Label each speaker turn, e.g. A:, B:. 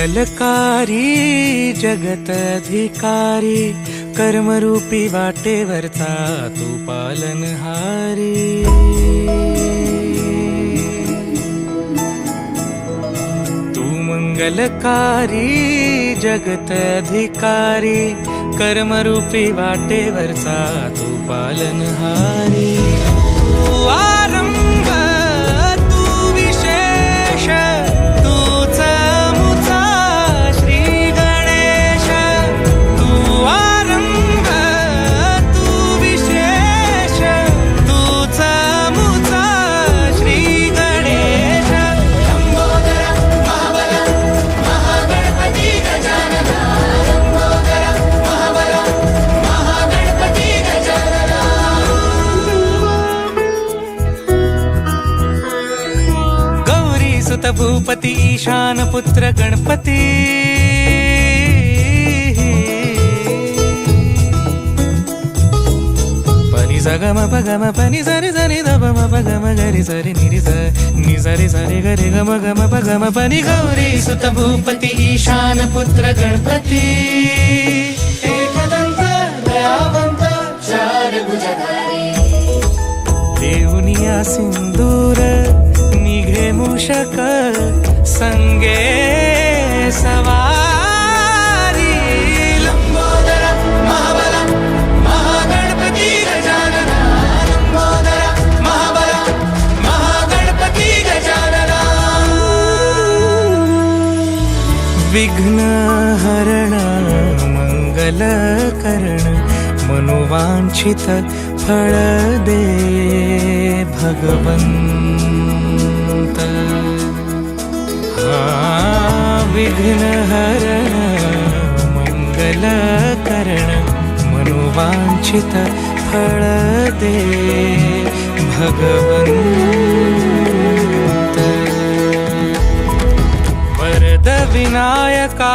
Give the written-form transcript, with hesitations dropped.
A: मंगलकारी जगत अधिकारी, कर्मरूपी वाटेवरचा तू पालनहारी। तू मंगलकारी जगत अधिकारी, कर्मरूपी वाटेवरचा तू पालनहारी। तू आरंभ तू विशेष, तूच मुचा श्री गणेश। तू आरंभ तू विशेष, तूच मुचा श्री गणेश। लंबोदर महाबल महागणपती गजानना, लंबोदर महाबल महागणपती गजानना। गौरी सुत भूपती ईशान पुत्र गणपती, पनी सगम पगम पनी सरी सरी दबम पगम गरी सरी निरी स नि सरी सरी गरी गम गम पगम पनी। गौरी सुत भूपती ईशान पुत्र गणपती, एकदंत दयावंत चार भुजधारी। देऊनिया सिंदूर निघे मूषक, संगे सवारी। लंबोदर महाबल महागणपती गजानना, लंबोदर महाबल महागणपती गजानना। विघ्न हरण मंगल करण, मनोवांछित फळ दे भगवंत। विघ्न हरण मंगल करण, मनोवांछित फळ दे भगवंत। वरद विनायका